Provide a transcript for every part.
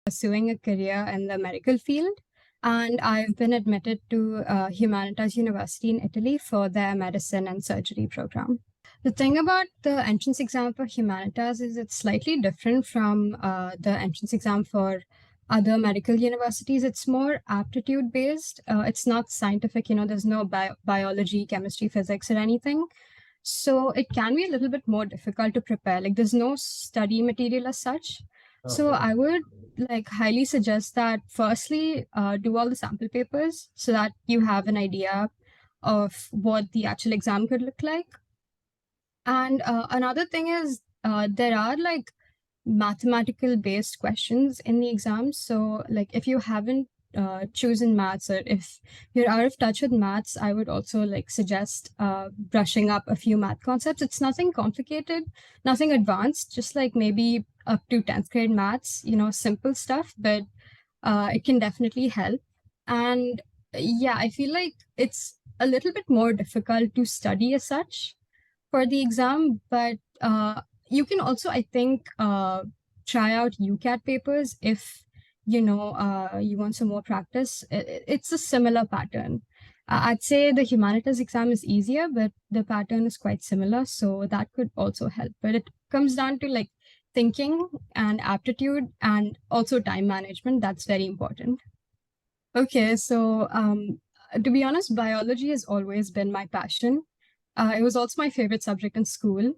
pursuing a career in the medical field, and I've been admitted to Humanitas University in Italy for their medicine and surgery program. The thing about the entrance exam for Humanitas is it's slightly different from the entrance exam for other medical universities. It's more aptitude based. It's not scientific, there's no biology, chemistry, physics, or anything. So it can be a little bit more difficult to prepare. Like there's no study material as such. So I would highly suggest that firstly, do all the sample papers so that you have an idea of what the actual exam could look like. And another thing is there are mathematical based questions in the exam. So if you haven't chosen maths, or if you're out of touch with maths, I would also suggest brushing up a few math concepts. It's nothing complicated, nothing advanced, just maybe up to 10th grade maths, simple stuff, but it can definitely help. And yeah, I feel like it's a little bit more difficult to study as such for the exam, but you can also, I think, try out UCAT papers if you want some more practice. It's a similar pattern. I'd say the Humanitas exam is easier, but the pattern is quite similar, so that could also help. But it comes down to thinking and aptitude, and also time management. That's very important. Okay, so to be honest, biology has always been my passion. It was also my favorite subject in school.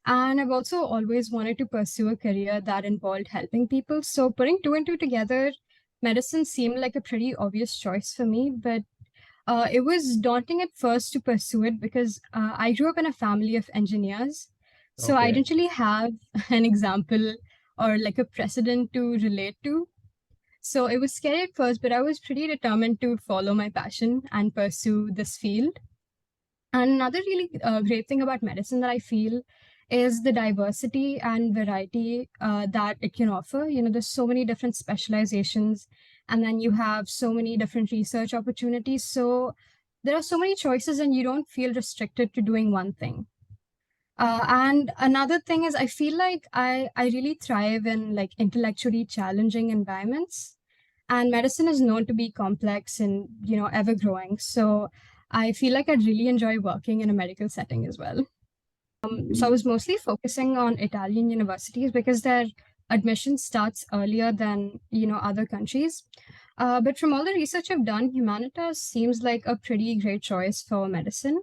And I've also always wanted to pursue a career that involved helping people. So putting two and two together, medicine seemed like a pretty obvious choice for me. But it was daunting at first to pursue it because I grew up in a family of engineers. So I didn't really have an example or a precedent to relate to. So it was scary at first, but I was pretty determined to follow my passion and pursue this field. And another really great thing about medicine that I feel is the diversity and variety that it can offer. There's so many different specializations, and then you have so many different research opportunities. So there are so many choices, and you don't feel restricted to doing one thing. And another thing is, I feel like I really thrive in intellectually challenging environments, and medicine is known to be complex and ever growing. So I feel like I'd really enjoy working in a medical setting as well. So I was mostly focusing on Italian universities because their admission starts earlier than other countries. But from all the research I've done, Humanitas seems like a pretty great choice for medicine.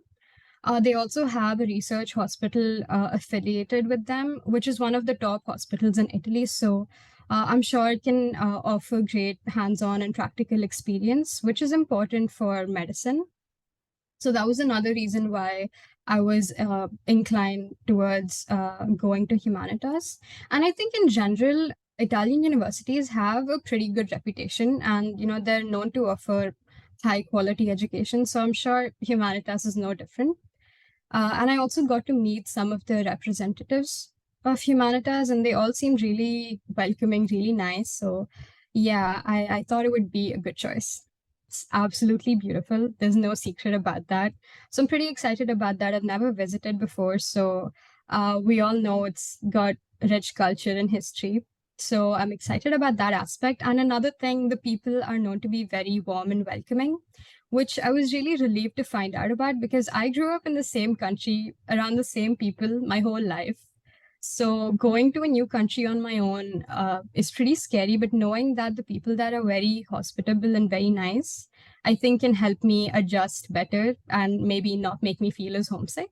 They also have a research hospital affiliated with them, which is one of the top hospitals in Italy. So I'm sure it can offer great hands-on and practical experience, which is important for medicine. So that was another reason why I was inclined towards going to Humanitas. And I think in general, Italian universities have a pretty good reputation, and they're known to offer high quality education. So I'm sure Humanitas is no different. And I also got to meet some of the representatives of Humanitas, and they all seemed really welcoming, really nice. So yeah, I thought it would be a good choice. It's absolutely beautiful. There's no secret about that. So I'm pretty excited about that. I've never visited before. So we all know it's got rich culture and history. So I'm excited about that aspect. And another thing, the people are known to be very warm and welcoming, which I was really relieved to find out about because I grew up in the same country around the same people my whole life. So going to a new country on my own is pretty scary, but knowing that the people that are very hospitable and very nice, I think can help me adjust better and maybe not make me feel as homesick.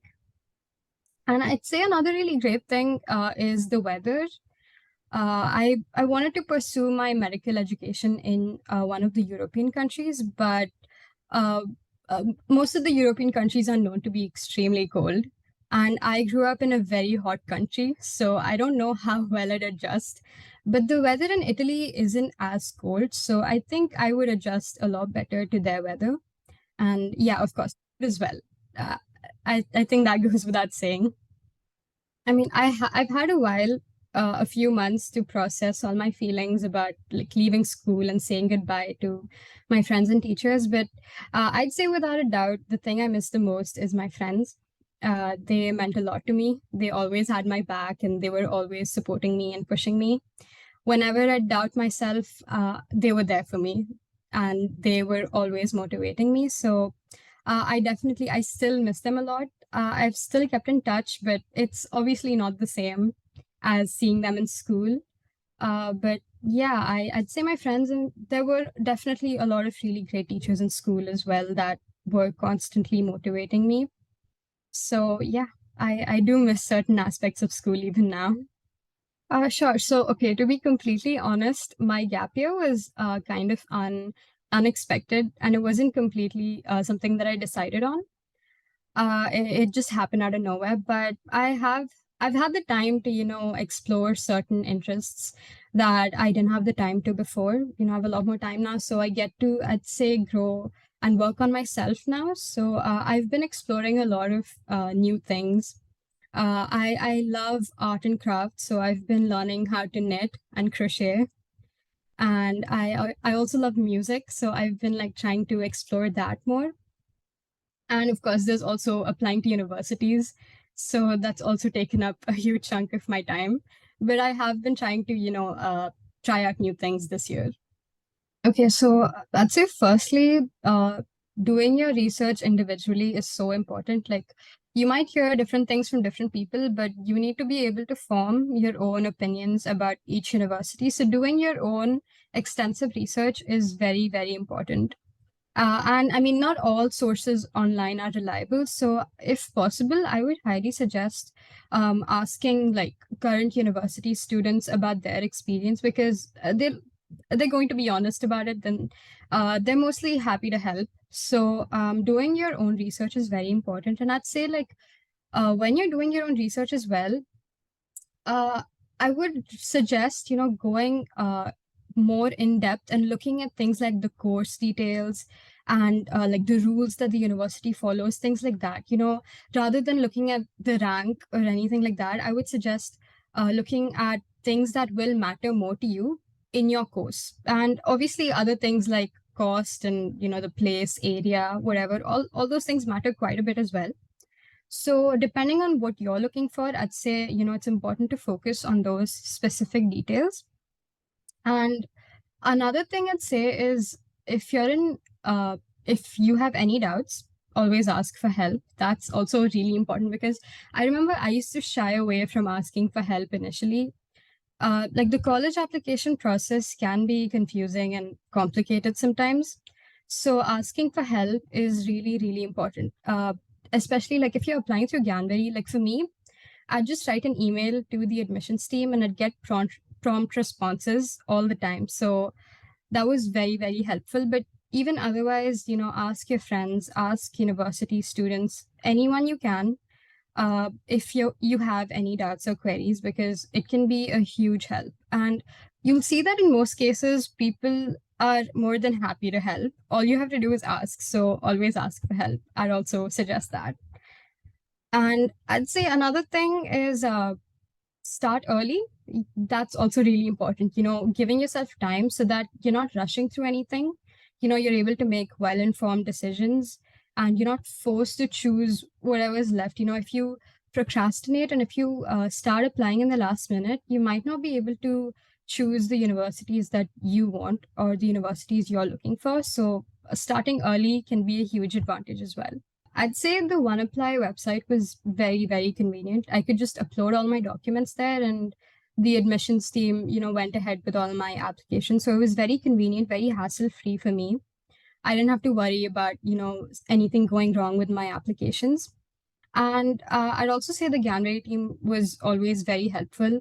And I'd say another really great thing is the weather. I wanted to pursue my medical education in one of the European countries, but uh, most of the European countries are known to be extremely cold. And I grew up in a very hot country, so I don't know how well I'd adjust. But the weather in Italy isn't as cold, so I think I would adjust a lot better to their weather. And yeah, of course, as well. Uh, I think that goes without saying. I mean, I've had a while, a few months to process all my feelings about leaving school and saying goodbye to my friends and teachers. But I'd say without a doubt, the thing I miss the most is my friends. They meant a lot to me. They always had my back and they were always supporting me and pushing me. whenever I doubt myself, they were there for me, and they were always motivating me. So I still miss them a lot. I've still kept in touch, but it's obviously not the same as seeing them in school. But yeah, I'd say my friends, and there were definitely a lot of really great teachers in school as well that were constantly motivating me. So yeah, I do miss certain aspects of school even now. Sure. So, okay, to be completely honest, my gap year was kind of unexpected, and it wasn't completely something that I decided on. It just happened out of nowhere. But I've had the time to, explore certain interests that I didn't have the time to before. I have a lot more time now, so I get to, I'd say, grow and work on myself now. So I've been exploring a lot of new things. I love art and craft, so I've been learning how to knit and crochet. And I also love music, so I've been like trying to explore that more. And of course, there's also applying to universities, so that's also taken up a huge chunk of my time. But I have been trying to, try out new things this year. Okay, so I'd say firstly, doing your research individually is so important. Like, you might hear different things from different people, but you need to be able to form your own opinions about each university. So doing your own extensive research is very, very important. And I mean, not all sources online are reliable. So, if possible, I would highly suggest asking like current university students about their experience, because they're going to be honest about it. Then they're mostly happy to help. So, doing your own research is very important. And I'd say like when you're doing your own research as well, uh, I would suggest, going more in depth and looking at things like the course details and like the rules that the university follows, things like that. Rather than looking at the rank or anything like that, I would suggest looking at things that will matter more to you in your course. And obviously, other things like cost and, the place, area, whatever, all those things matter quite a bit as well. So, depending on what you're looking for, I'd say, it's important to focus on those specific details. And another thing I'd say is if you're in, if you have any doubts, always ask for help. That's also really important, because I remember I used to shy away from asking for help initially. Like the college application process can be confusing and complicated sometimes. So asking for help is really, really important. Especially like if you're applying through Gyanberry, like for me, I'd just write an email to the admissions team and I'd get prompt responses all the time. So that was very, very helpful. But even otherwise, ask your friends, ask university students, anyone you can, if you have any doubts or queries, because it can be a huge help. And you'll see that in most cases, people are more than happy to help. All you have to do is ask. So always ask for help. I'd also suggest that. And I'd say another thing is start early. That's also really important, giving yourself time so that you're not rushing through anything. You're able to make well-informed decisions, and you're not forced to choose whatever's left. If you procrastinate and if you start applying in the last minute, you might not be able to choose the universities that you want or the universities you're looking for. So starting early can be a huge advantage as well. I'd say the OneApply website was very, very convenient. I could just upload all my documents there, and the admissions team, went ahead with all my applications. So it was very convenient, very hassle-free for me. I didn't have to worry about, anything going wrong with my applications. And I'd also say the Gyanberry team was always very helpful.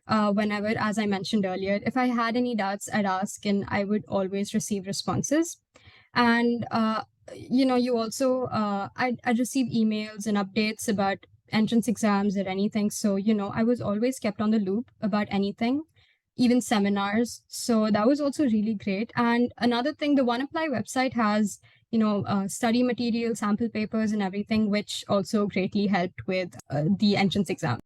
Whenever, as I mentioned earlier, if I had any doubts, I'd ask, and I would always receive responses. And you also I'd receive emails and updates about entrance exams or anything. So I was always kept on the loop about anything, even seminars. So that was also really great. And another thing, the OneApply website has study material, sample papers, and everything, which also greatly helped with the entrance exam.